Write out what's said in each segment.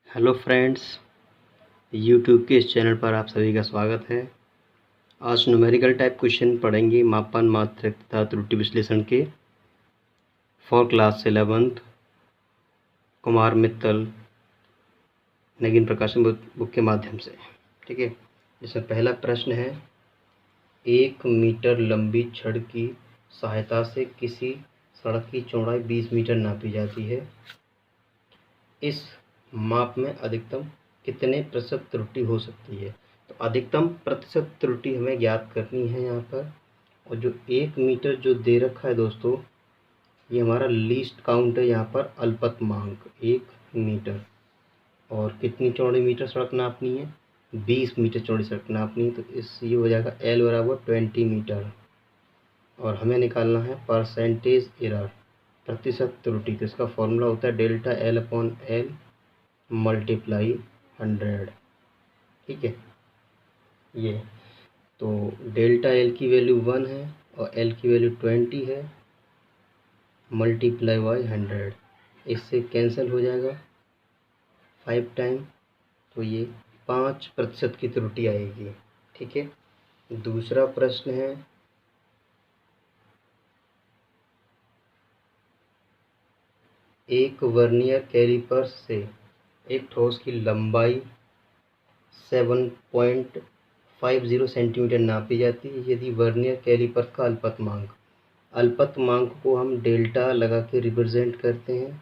Hello friends, YouTube के इस channel पर आप सभी का स्वागत है। आज न्यूमेरिकल टाइप क्वेश्चन पढ़ेंगे मापन मात्रक तथा त्रुटि विश्लेषण के for class 11th Kumar Mittal Nageen Prakashan book के माध्यम से। ठीक है, जिसमें पहला प्रश्न है, 1 मीटर लंबी छड़ की सहायता से किसी सड़क की चौड़ाई 20 मीटर नापी जाती है। इस माप में अधिकतम कितने प्रतिशत त्रुटि हो सकती है। तो अधिकतम प्रतिशत त्रुटि हमें ज्ञात करनी है यहाँ पर। और जो 1 मीटर जो दे रखा है दोस्तों, ये हमारा लीस्ट काउंट है यहाँ पर अल्पतमांक 1 मीटर। और कितनी चौड़ी मीटर सड़क नापनी है, 20 मीटर चौड़ी सड़क नापनी है। तो इस ये हो जाएगा L बराबर 20 मीटर। और हमें निकालना है परसेंटेज एरर, प्रतिशत त्रुटि। तो इसका फॉर्मूला होता है delta L upon L multiply 100। ठीक है, ये तो डेल्टा L की वैल्यू 1 है और L की वैल्यू 20 है, मल्टीप्लाई बाई 100। इससे कैंसिल हो जाएगा 5 टाइम, तो ये 5% की त्रुटि आएगी। ठीक है, दूसरा प्रश्न है, एक वर्नियर कैलिपर से एक ठोस की लंबाई 7.50 सेंटीमीटर नापी जाती है यदि वर्नियर कैलिपर का अल्पतमांक को हम डेल्टा लगा के रिप्रेजेंट करते हैं।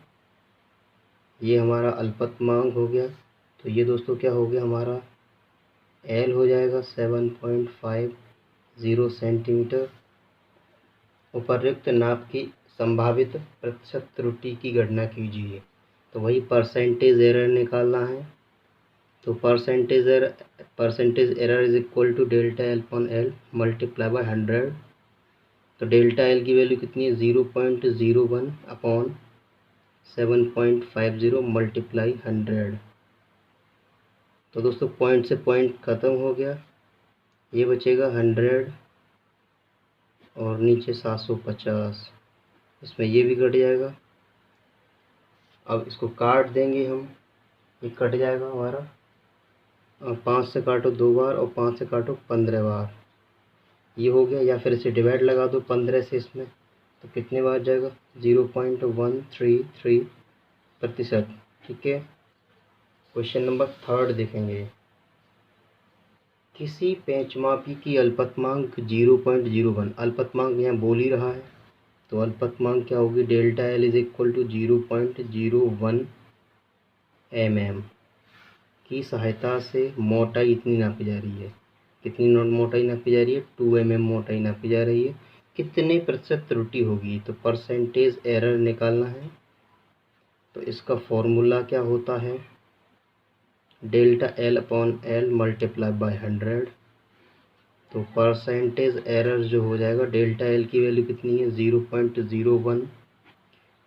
ये हमारा अल्पतमांक हो गया। तो ये दोस्तों क्या हो गया, हमारा L हो जाएगा 7.50 सेंटीमीटर। उपर्युक्त नाप की संभावित प्रतिशत त्रुटि की गणना कीजिए। तो वही परसेंटेज एरर निकालना है। तो percentage error is equal to delta L upon L multiply by 100। तो डेल्टा L की वैल्यू कितनी है, 0.01 अपॉन 7.50 मल्टीप्लाई 100। तो दोस्तों पॉइंट से पॉइंट ख़त्म हो गया, ये बचेगा 100 और नीचे 750। इसमें ये भी कट जाएगा। अब इसको काट देंगे हम, ये कट जाएगा हमारा। 5 से काटो 2 बार और 5 से काटो 15 बार, ये हो गया। या फिर इसे डिवाइड लगा दो 15 से इसमें, तो कितने बार जाएगा, 0.133%। ठीक है, क्वेश्चन नंबर 3 देखेंगे। किसी पेंचमापी की अल्पतमांक 0.01, अल्पतमांक यहाँ बोल ही रहा है, तो अल्पतमांक क्या होगी, delta L is equal to 0.01 mm की सहायता से मोटाई इतनी नापी जा रही है। कितनी मोटाई नापी जा रही है, 2 mm मोटाई नापी जा रही है। कितने प्रतिशत त्रुटि होगी, तो परसेंटेज एरर निकालना है। तो इसका फॉर्मूला क्या होता है, delta L upon L multiply by 100। तो परसेंटेज एरर जो हो जाएगा, डेल्टा L की वैल्यू कितनी है, 0.01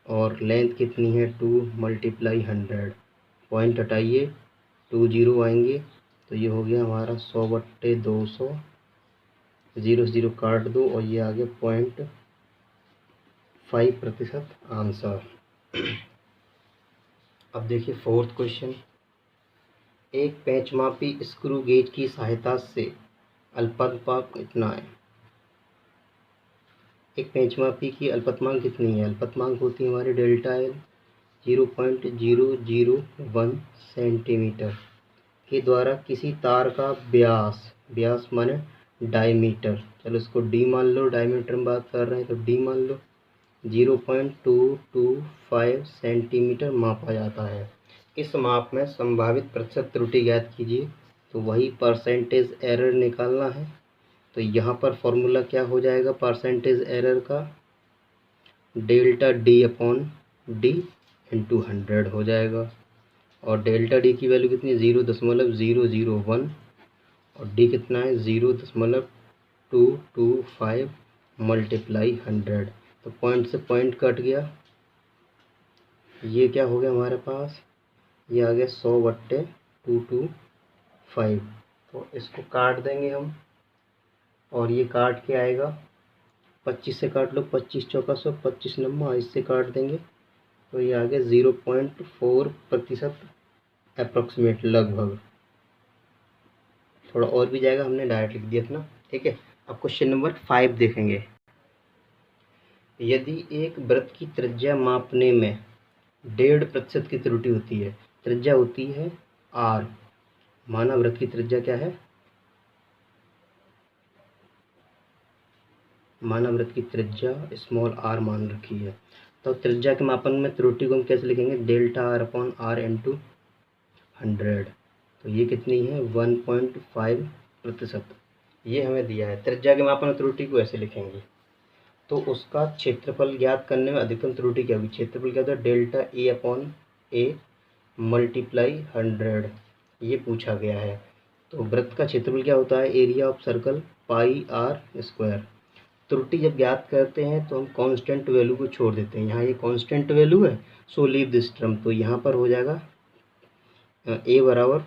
और लेंथ कितनी है, 2 मल्टीप्लाई 100। पॉइंट हटाइए, 2 0 आएंगे, तो ये हो गया हमारा 100/200। 0 0 काट दो और ये आ गया 0.5% आंसर। अब देखिए 4th क्वेश्चन। एक पेंचमापी स्क्रू गेज की सहायता से अल्पतमांक इतना है। एक पेंचमापी की अल्पतमांक कितनी है, अल्पतमांक होती है हमारी डेल्टा L 0.001 सेंटीमीटर के द्वारा किसी तार का व्यास माने डायमीटर, चलो इसको डी मान लो, डायमीटर में बात कर रहे हैं तो डी मान लो, 0.225 सेंटीमीटर मापा जाता है। इस माप में संभावित प्रतिशत त्रुटि ज्ञात कीजिए। तो वही परसेंटेज एरर निकालना है। तो यहाँ पर फॉर्मूला क्या हो जाएगा परसेंटेज एरर का, delta D upon D into 100 हो जाएगा। और डेल्टा D की वैल्यू कितनी है, 0.001 और D कितना है, 0.225 मल्टीप्लाई 100। तो पॉइंट से पॉइंट कट गया, ये क्या हो गया हमारे पास, ये आ गया 100/225। तो इसको काट देंगे हम और ये काट के आएगा, 25 से काट लो, 25 चौका 100, 25 नंबर, इससे काट देंगे तो ये आ गया 0.4% अप्रॉक्सीमेट लगभग, थोड़ा और भी जाएगा, हमने डायरेक्ट लिख दिया था ना। ठीक है, अब क्वेश्चन नंबर 5 देखेंगे। यदि एक वृत्त की त्रिज्या मापने में 1.5% की त्रुटि होती है, त्रिज्या होती है r, माना वृत्त की त्रिज्या क्या है, माना वृत्त की त्रिज्या स्मॉल r मान रखी है, तो त्रिज्या के मापन में त्रुटि को हम कैसे लिखेंगे, delta r upon r into 100। तो ये कितनी है, 1.5%। ये हमें दिया है। त्रिज्या के मापन में त्रुटि को ऐसे लिखेंगे। तो उसका क्षेत्रफल ज्ञात करने में अधिकतम त्रुटि क्या होगी, क्षेत्रफल क्या होता है, delta A upon A multiply 100, ये पूछा गया है। तो वृत्त का क्षेत्रफल क्या होता है, area of circle pi r square. त्रुटि जब ज्ञात करते हैं तो हम कांस्टेंट वैल्यू को छोड़ देते हैं, यहाँ ये कांस्टेंट वैल्यू है, सो लीव दिस टर्म, तो यहाँ पर हो जाएगा ए बराबर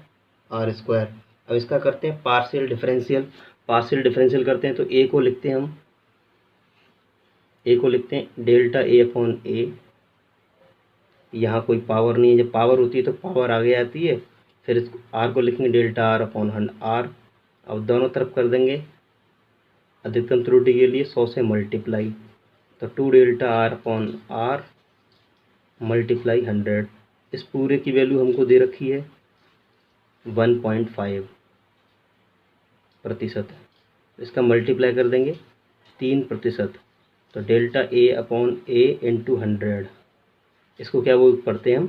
आर स्क्वायर। अब इसका करते हैं पार्शियल डिफरेंशियल, पार्शियल डिफरेंशियल करते हैं तो ए को लिखते हैं हम, ए को लिखते हैं डेल्टा ए अपॉन ए, यहाँ कोई पावर नहीं है, जब पावर होती है तो पावर आगे आती है, फिर इसको आर को लिखेंगे डेल्टा आर अपॉन आर। अब दोनों तरफ कर देंगे अधिकतम त्रुटि के लिए 100 से मल्टीप्लाई, तो 2 delta r upon r multiply 100। इस पूरे की वैल्यू हमको दे रखी है 1.5%, इसका मल्टीप्लाई कर देंगे 3%, तो delta A upon A into 100, इसको क्या वो पढ़ते हैं हम,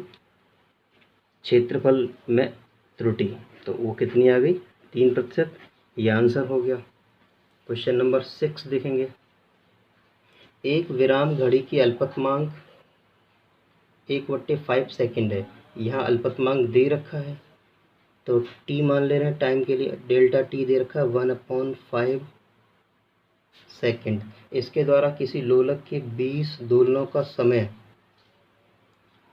क्षेत्रफल में त्रुटि, तो वो कितनी आ गई, 3%। ये आंसर हो गया। क्वेश्चन नंबर 6 देखेंगे। एक विराम घड़ी की अल्पतमांक 1/5 सेकेंड है, यहाँ अल्पतमांक दे रखा है, तो टी मान ले रहे हैं टाइम के लिए, डेल्टा टी दे रखा है 1/5 सेकेंड। इसके द्वारा किसी लोलक के 20 दोलनों का समय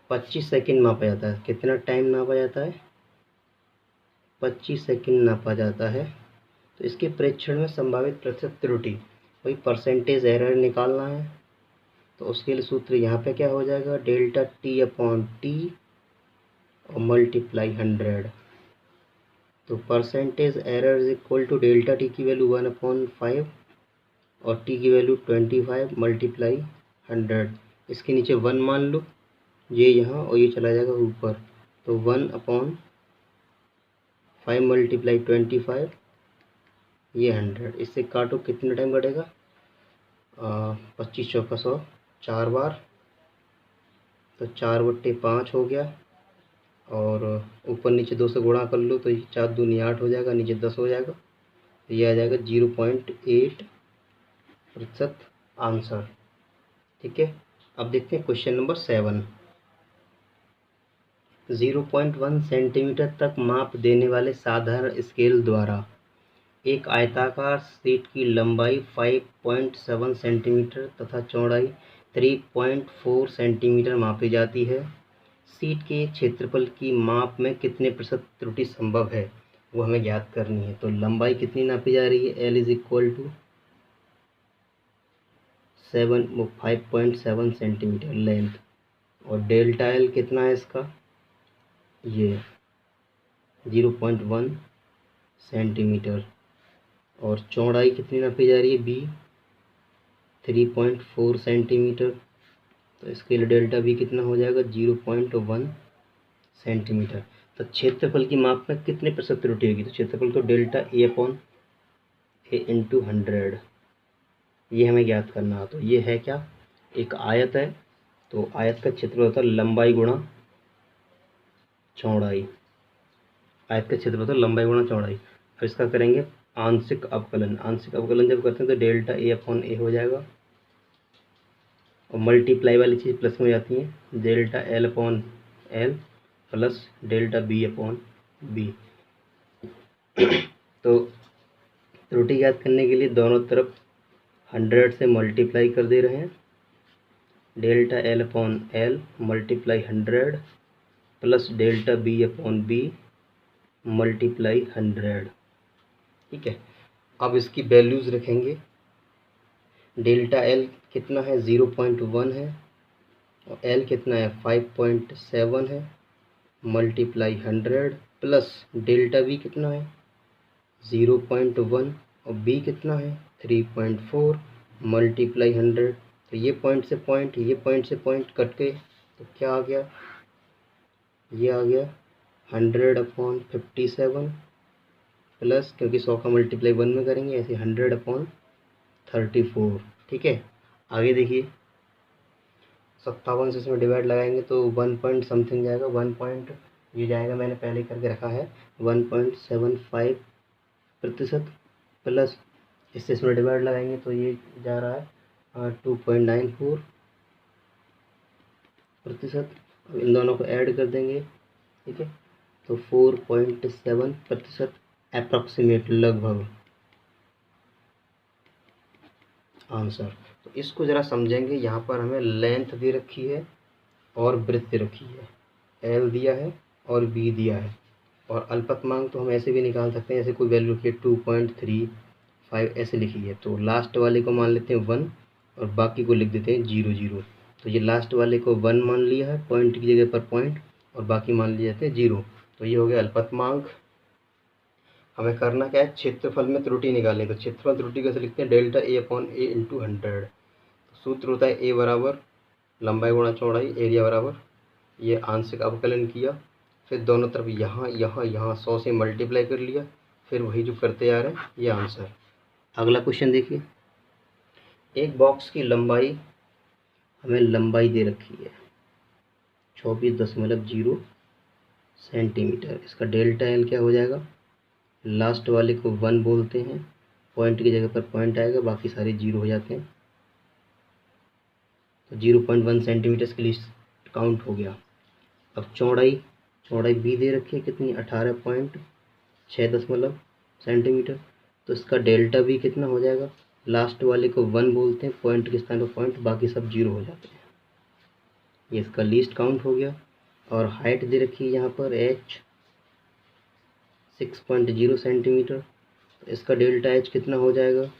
25 सेकेंड नापा जाता है। कितना टाइम नापा जाता है, 25 सेकेंड नापा जाता है। तो इसके प्रेक्षण में संभावित प्रतिशत त्रुटि, वही परसेंटेज एरर निकालना है। तो उसके लिए सूत्र यहाँ पे क्या हो जाएगा, डेल्टा टी अपॉन टी और मल्टीप्लाई 100। तो percentage error is equal to delta t की वैल्यू 1/5 और टी की वैल्यू 25 मल्टीप्लाई 100। इसके नीचे 1 मान लो, ये यहाँ और ये चला जाएगा ऊपर, तो 1/5 मल्टीप्लाई 25, ये 100। इससे काटो, कितना टाइम कटेगा, 25 चौका 100, 4 बार, तो 4/5 हो गया, और ऊपर नीचे 2 से गुणा कर लो, तो 4 दूनी 8 हो जाएगा, नीचे 10 हो जाएगा, तो ये आ जाएगा 0.8% आंसर। ठीक है, अब देखते हैं क्वेश्चन नंबर 7। 0.1 सेंटीमीटर तक माप देने वाले साधारण स्केल द्वारा एक आयताकार शीट की लंबाई 5.7 सेंटीमीटर तथा चौड़ाई 3.4 सेंटीमीटर मापी जाती है। शीट के क्षेत्रफल की माप में कितने प्रतिशत त्रुटि संभव है, वो हमें ज्ञात करनी है। तो लंबाई कितनी नापी जा रही है, L is equal to 5.7 centimetre length, और डेल्टा एल कितना है इसका, ये 0.1 सेंटीमीटर, और चौड़ाई कितनी नापी जा रही है, बी 3.4 सेंटीमीटर, तो इसके लिए डेल्टा बी कितना हो जाएगा, 0.1 सेंटीमीटर। तो क्षेत्रफल की माप में कितने प्रतिशत त्रुटि होगी, तो क्षेत्रफल को delta A upon A into 100, ये हमें ज्ञात करना है। तो ये है क्या, एक आयत है, तो आयत का क्षेत्रफल होता है लंबाई गुणा चौड़ाई, आयत का क्षेत्रफल होता है लंबाई गुणा चौड़ाई। अब इसका करेंगे आंशिक अवकलन, आंशिक अवकलन जब करते हैं तो डेल्टा ए अपॉन ए हो जाएगा, और मल्टीप्लाई वाली चीज़ प्लस में हो जाती है, delta l upon l plus delta b upon b. तो त्रुटि ज्ञात करने के लिए दोनों तरफ 100 से मल्टीप्लाई कर दे रहे हैं, delta l upon l multiply 100 plus delta b upon b multiply 100। ठीक है, अब इसकी वैल्यूज़ रखेंगे। डेल्टा एल कितना है, 0.1 है, और एल कितना है, 5.7 है, मल्टीप्लाई 100 प्लस डेल्टा वी कितना है 0.1 और बी कितना है 3.4 मल्टीप्लाई 100। तो ये पॉइंट से पॉइंट, ये पॉइंट से पॉइंट कट के तो क्या आ गया, ये आ गया 100/57 प्लस, क्योंकि 100 का मल्टीप्लाई 1 में करेंगे ऐसे 100/34। ठीक है, आगे देखिए 57 से इसमें डिवाइड लगाएंगे तो 1 पॉइंट समथिंग जाएगा, 1 पॉइंट ये जाएगा, मैंने पहले करके रखा है 1.75% प्लस इससे इसमें डिवाइड लगाएंगे तो ये जा रहा है 2.94%। इन दोनों को ऐड कर देंगे, ठीक है, तो 4.7% अप्रॉक्सीमेट, लगभग आंसर। तो इसको ज़रा समझेंगे, यहाँ पर हमें लेंथ दे रखी है और ब्रेड्थ दे रखी है, एल दिया है और बी दिया है, और अल्पतमांक तो हम ऐसे भी निकाल सकते हैं, ऐसे कोई वैल्यू रखिए 2.35 ऐसे लिखी है, तो लास्ट वाले को मान लेते हैं 1 और बाकी को लिख देते हैं 0 0। तो ये लास्ट वाले को 1 मान लिया है पॉइंट की जगह पर पॉइंट, और बाकी मान लिए जाते हैं 0। तो ये हो गया अल्पतमांक। हमें करना क्या है, क्षेत्रफल में त्रुटि निकालें, तो क्षेत्रफल त्रुटि कैसे लिखते हैं, डेल्टा A/A इंटू 100। सूत्र होता है ए बराबर लंबाई गुणा चौड़ाई, एरिया बराबर, ये आंशिक अवकलन किया, फिर दोनों तरफ यहाँ यहाँ यहाँ 100 से मल्टीप्लाई कर लिया, फिर वही जो करते आ रहे हैं ये आंसर। अगला क्वेश्चन देखिए, एक बॉक्स की लंबाई, हमें लंबाई दे रखी है 24.0 सेंटीमीटर। इसका डेल्टा एल क्या हो जाएगा, लास्ट वाले को 1 बोलते हैं, पॉइंट की जगह पर पॉइंट आएगा, बाकी सारे 0 हो जाते हैं, तो 0.1 सेंटीमीटर के लिए काउंट हो गया। अब चौड़ाई, चौड़ाई बी दे रखी है कितनी 18.6 सेंटीमीटर, तो इसका डेल्टा बी कितना हो जाएगा, लास्ट वाले को 1 बोलते हैं, पॉइंट के स्थान पर पॉइंट, बाकी सब 0 हो जाते हैं, ये इसका लीस्ट काउंट हो गया। और हाइट दे रखी है यहाँ पर h 6.0 सेंटीमीटर, तो इसका डेल्टा h कितना हो जाएगा,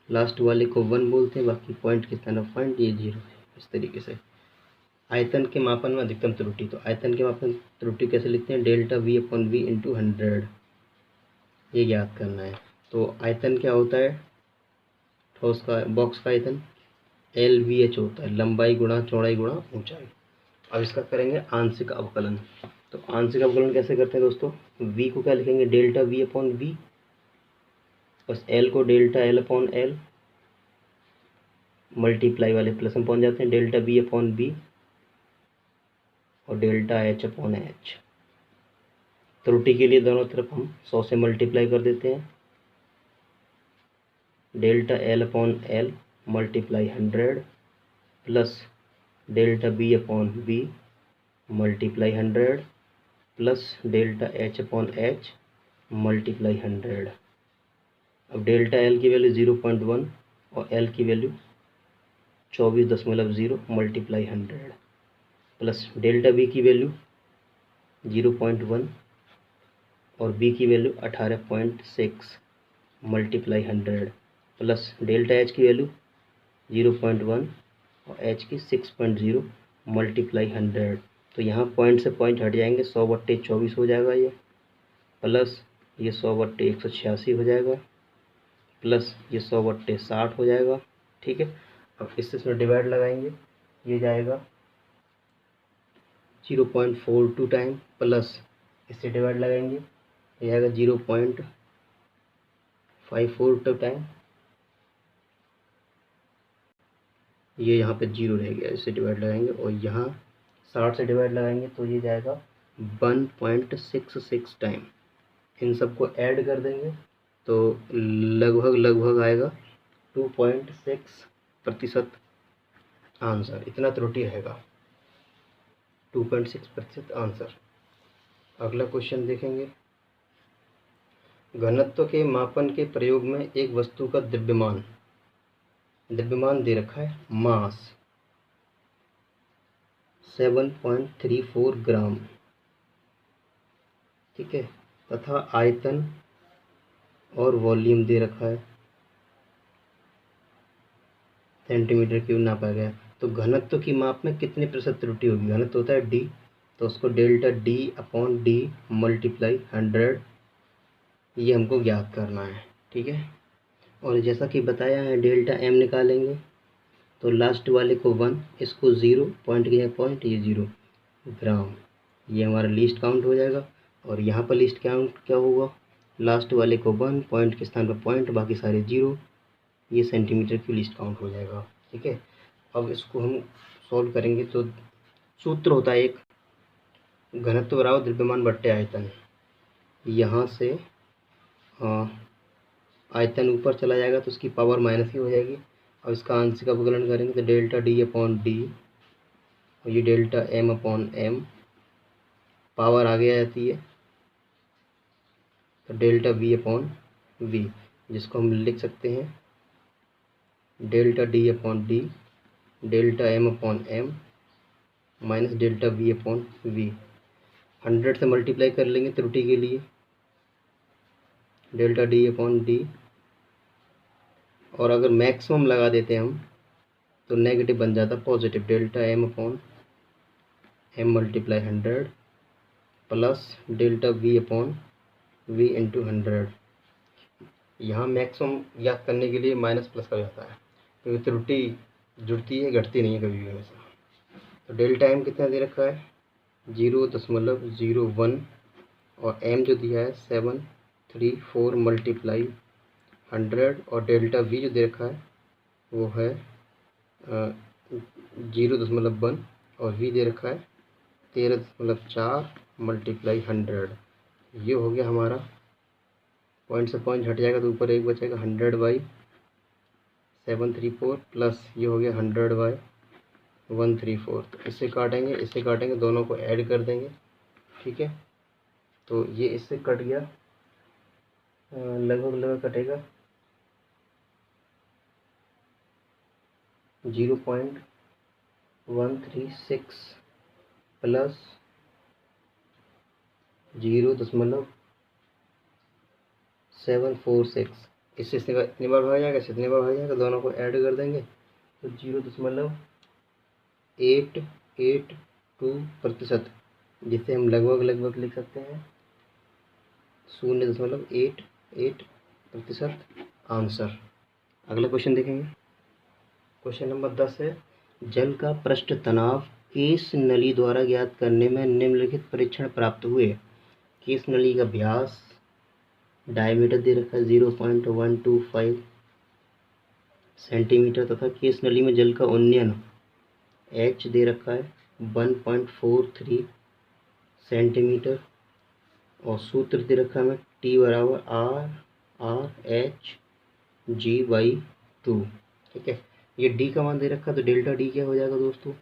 लास्ट वाले को 1 बोलते हैं, बाकी पॉइंट के स्थान पर पॉइंट, ये 0 है। इस तरीके से आयतन के मापन में अधिकतम त्रुटि, तो आयतन के मापन त्रुटि कैसे लिखते हैं, डेल्टा V/V इंटू 100, ये याद करना है। तो आयतन क्या होता है, ठोस का बॉक्स का आयतन LVH होता है, लंबाई गुणा चौड़ाई गुणा ऊंचाई। अब इसका करेंगे आंशिक अवकलन। तो आंशिक अवकलन कैसे करते हैं दोस्तों, V को क्या लिखेंगे, डेल्टा V/V, बस L को डेल्टा L/L, मल्टीप्लाई वाले प्लस में पहुंच जाते हैं, डेल्टा B/B और डेल्टा H/H। त्रुटि के लिए दोनों तरफ हम 100 से मल्टीप्लाई कर देते हैं, delta L/L multiply 100 plus delta B/B multiply 100 plus delta H/H multiply 100। अब डेल्टा L की वैल्यू 0.1 और L की value 24.0 multiply 100 plus delta B की वैल्यू 0.1 और B की value 18.6 multiply 100 plus delta H की वैल्यू 0.1 और H की 6.0 मल्टीप्लाई 100। तो यहाँ पॉइंट से पॉइंट हट जाएंगे, 100/24 हो जाएगा ये, प्लस ये 100/186 हो जाएगा, प्लस ये 100/60 हो जाएगा। ठीक है, अब इसमें डिवाइड लगाएंगे, ये जाएगा 0.42 टाइम, प्लस इससे डिवाइड लगाएंगे, ये आएगा 0.54 टाइम, ये यहाँ पे 0 रह गया, इससे डिवाइड लगाएंगे, और यहाँ 60 से डिवाइड लगाएंगे तो ये जाएगा 1.66 टाइम। इन सबको ऐड कर देंगे तो लगभग आएगा 2.6% आंसर, इतना त्रुटि रहेगा, 2.6% आंसर। अगला क्वेश्चन देखेंगे, घनत्व के मापन के प्रयोग में एक वस्तु का द्रव्यमान दे रखा है, मास 7.34 ग्राम, ठीक है, तथा आयतन और वॉल्यूम दे रखा है, सेंटीमीटर क्यूब नापा गया। तो घनत्व की माप में कितने प्रतिशत त्रुटि होगी, घनत्व होता है D, तो उसको delta d upon D multiply 100 ये हमको ज्ञात करना है। ठीक है, और जैसा कि बताया है डेल्टा एम निकालेंगे तो लास्ट वाले को 1, इसको 0, पॉइंट के पॉइंट, ये 0 ग्राम, ये हमारा लीस्ट काउंट हो जाएगा। और यहाँ पर लीस्ट काउंट क्या होगा, लास्ट वाले को 1, पॉइंट के स्थान पर पॉइंट, बाकी सारे 0, ये सेंटीमीटर की लीस्ट काउंट हो जाएगा। ठीक है, अब इसको हम सॉल्व करेंगे तो सूत्र होता है एक, घनत्व बराबर द्रव्यमान बट्टे आयतन। यहाँ से आयतन ऊपर चला जाएगा तो उसकी पावर माइनस ही हो जाएगी। और इसका आंशिक अवकलन करेंगे तो डेल्टा डी अपॉन डी, और ये delta m upon m, power आगे आ जाती है तो डेल्टा वी अपॉन वी, जिसको हम लिख सकते हैं delta d upon d delta m upon m minus delta v upon v. 100 से मल्टीप्लाई कर लेंगे त्रुटि के लिए, डेल्टा डी अपॉन डी, और अगर मैक्सिमम लगा देते हैं हम तो नेगेटिव बन जाता positive, delta m upon m multiply 100 plus delta v upon v into 100। यहाँ मैक्सिमम याद करने के लिए माइनस प्लस का जाता है क्योंकि त्रुटि जुड़ती है, घटती नहीं है कभी भी हमेशा। तो डेल्टा एम कितना दे रखा है 0.01, और एम जो दिया है 734 मल्टीप्लाई 100, और डेल्टा वी जो दे रखा है वो है 0.1, और वी दे रखा है 13.4 मल्टीप्लाई 100। ये हो गया हमारा, पॉइंट से पॉइंट हट जाएगा तो ऊपर एक बचेगा 100/734 प्लस ये हो गया 100/134। तो इससे काटेंगे, दोनों को ऐड कर देंगे। ठीक है, तो ये इससे कट गया, लगभग कटेगा 0.136 प्लस 0.746, इससे इतनी बार भाग जाएगा, इतनी बार भाग जाएगा, दोनों को ऐड कर देंगे तो 0.882%, जिसे हम लगभग लिख सकते हैं 0.88% आंसर। अगला क्वेश्चन देखेंगे, क्वेश्चन नंबर 10 है, जल का पृष्ठ तनाव केस नली द्वारा ज्ञात करने में निम्नलिखित परीक्षण प्राप्त हुए। केस नली का व्यास, डायमीटर दे रखा है 0.125 सेंटीमीटर, तथा केस नली में जल का उन्नयन h दे रखा है 1.43 सेंटीमीटर, और सूत्र दे रखा है T बराबर R/H/G/2। ठीक है, ये D का मान दे रखा है तो डेल्टा D क्या हो जाएगा दोस्तों,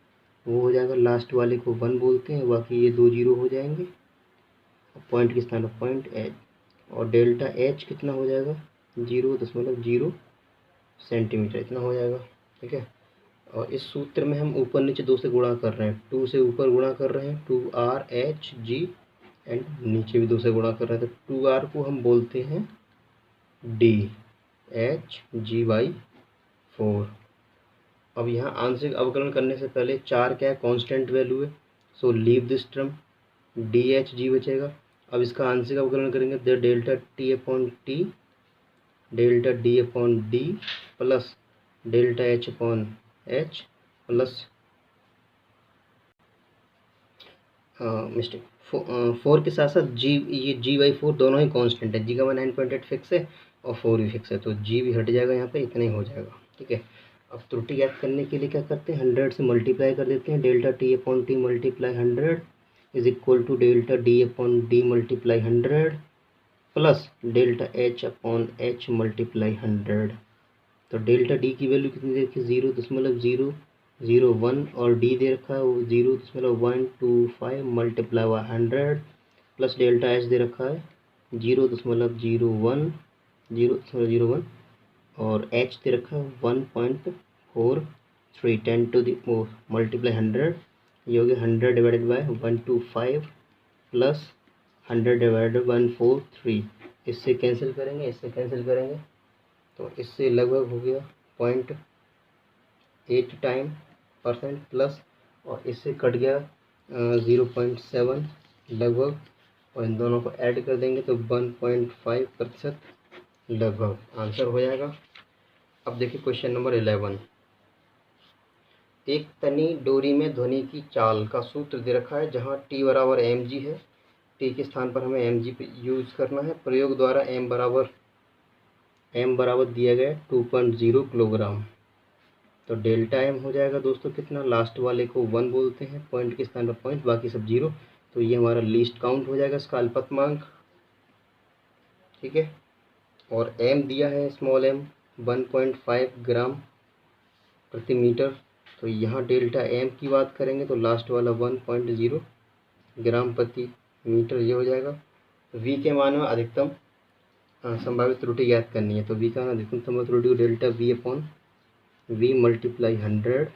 वो हो जाएगा लास्ट वाले को 1 बोलते हैं, बाकी ये 2 0 हो जाएंगे, पॉइंट के स्थान पर पॉइंट H, और डेल्टा H कितना हो जाएगा 0.0 सेंटीमीटर, इतना हो जाएगा। ठीक है, और इस सूत्र में हम ऊपर नीचे 2 से गुणा कर रहे हैं, 2 से ऊपर गुणा कर रहे हैं 2RH/G, एंड नीचे भी 2 से गुणा कर रहे हैं तो 2R को हम बोलते हैं DH/G/4। अब यहाँ आंशिक अवकलन करने से पहले 4 क्या है, कांस्टेंट वैल्यू है, so leave this term, DH/G बचेगा। अब इसका आंशिक अवकलन करेंगे तो delta T/T delta D/D plus delta H/H plus mistake 4 के साथ साथ G, ये G/4 दोनों ही कांस्टेंट है, G का मान 9.8 फिक्स है और 4 भी फिक्स है, तो G भी हट जाएगा यहाँ पे, इतना ही हो जाएगा। ठीक है, अब त्रुटि ज्ञात करने के लिए क्या करते हैं, 100 से मल्टीप्लाई कर देते हैं, delta T/T multiply 100 is equal to delta D/D multiply 100 plus delta H/H multiply 100। तो डेल्टा D की वैल्यू कितनी दे रखी है 0.001, और D दे रखा है वो 0.125 मल्टीप्लाई 100 प्लस डेल्टा H दे रखा है 0.01 और H दे रखा है 1.43 10 टू द मल्टीप्लाई 100, ये हो गया 100 डिवाइडेड बाय 125 प्लस 100 डिवाइडेड 143, इससे कैंसिल करेंगे तो इससे लगभग हो गया 0.8 टाइम % प्लस, और इससे कट गया 0.7 लगभग, और इन दोनों को ऐड कर देंगे तो 1.5% लगभग आंसर हो जाएगा। अब देखिए क्वेश्चन नंबर 11। एक तनी डोरी में ध्वनि की चाल का सूत्र दे रखा है, जहाँ टी बराबर mg है। टी के स्थान पर हमें mg यूज़ करना है। प्रयोग द्वारा m बराबर दिया गया 2.0 किलोग्राम। तो डेल्टा m हो जाएगा दोस्तों कितना, लास्ट वाले को 1 बोलते हैं, पॉइंट के स्थान पर पॉइंट, बाकी सब 0। तो ये हमारा लीस्ट काउंट हो जाएगा, इसका अल्पतमांक। ठीक है, और m दिया है स्मॉल m 1.5 ग्राम प्रति मीटर। तो यहाँ डेल्टा m की बात करेंगे तो लास्ट वाला 1.0 ग्राम प्रति मीटर ये हो जाएगा। v के मान में अधिकतम संभावित त्रुटि ज्ञात करनी है। तो v का अधिकतम संभावित त्रुटि को डेल्टा v मल्टीप्लाई 100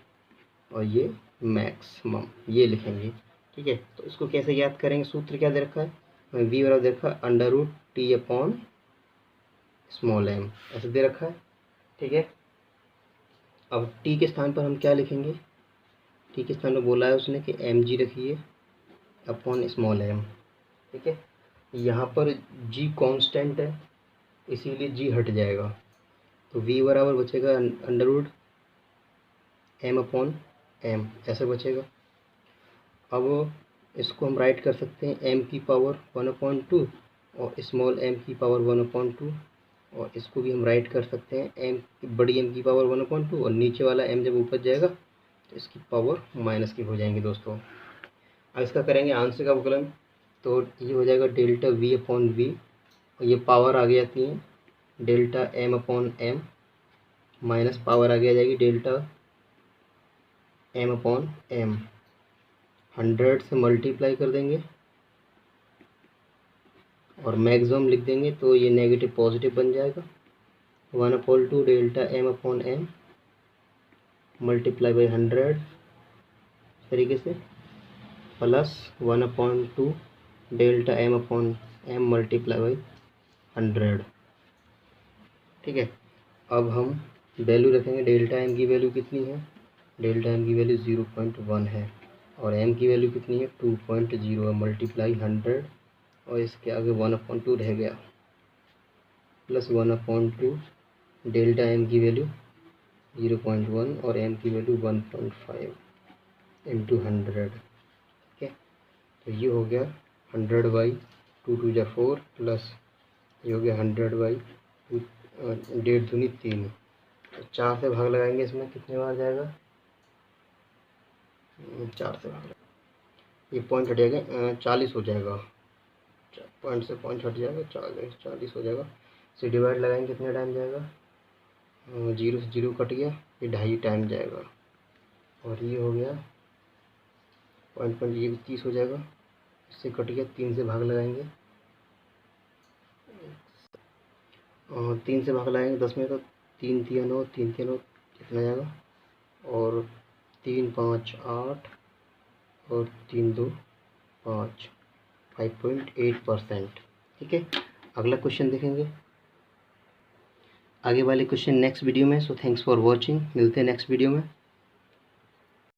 और ये मैक्सिमम ये लिखेंगे। ठीक है, तो इसको कैसे याद करेंगे, सूत्र क्या दे रखा है, v बराबर दे रखा है √t/m ऐसे दे रखा है। ठीक है, अब t के स्थान पर हम क्या लिखेंगे, t के स्थान पर बोला है उसने कि mg रखिए अपॉन स्मॉल m। ठीक है, यहाँ पर g कांस्टेंट है इसीलिए g हट जाएगा, तो v बराबर बचेगा √m/m ऐसे बचेगा। अब इसको हम राइट कर सकते हैं m की पावर 1/2 और स्मॉल m की पावर 1/2, और इसको भी हम राइट कर सकते हैं बड़ी m की पावर 1/2, और नीचे वाला m जब ऊपर जाएगा तो इसकी पावर माइनस की हो जाएंगी दोस्तों। अब इसका करेंगे आंशिक अवकलन, तो ये हो जाएगा डेल्टा v/v, और ये पावर आगे जाती है डेल्टा m/m माइनस पावर आगे आ जाएगी डेल्टा m/m। 100 से मल्टीप्लाई कर देंगे और मैक्सिमम लिख देंगे तो ये नेगेटिव पॉजिटिव बन जाएगा। 1/2 डेल्टा m/m मल्टीप्लाई बाई 100 तरीके से, plus 1/2 delta m/m multiply by 100। ठीक है, अब हम वैल्यू रखेंगे, डेल्टा m की वैल्यू कितनी है, डेल्टा m की वैल्यू 0.1 है, और m की वैल्यू कितनी है 2.0 है, मल्टीप्लाई 100 और इसके आगे 1/2 रह गया, प्लस 1/2 डेल्टा m की वैल्यू 0.1 और m की वैल्यू 1.5 इंटू 100। ठीक है, तो ये हो गया 100/2 × 4 प्लस ये हो गया 100/2 1.5 दूनी 3। तो 4 से भाग लगाएंगे, इसमें कितने बार जाएगा, 4 से भाग, ये पॉइंट हट जाएगा 40 हो जाएगा, पॉइंट से पॉइंट हट जाएगा 40 हो जाएगा। से डिवाइड लगाएंगे कितने टाइम जाएगा, 0 से 0 कट गया, ये 2.5 टाइम जाएगा, और ये हो गया पॉइंट ये भी 30 हो जाएगा, इससे कट गया, 3 से भाग लगाएंगे, 3 से भाग लगाएंगे 10 में, तो 3 × 9 3 × 9 कितना जाएगा, और 3 × 5 8 और 3 × 2 5 5.8%। ठीक है, अगला क्वेश्चन देखेंगे आगे वाले क्वेश्चन नेक्स्ट वीडियो में। सो थैंक्स फॉर वॉचिंग, मिलते हैं नेक्स्ट वीडियो में।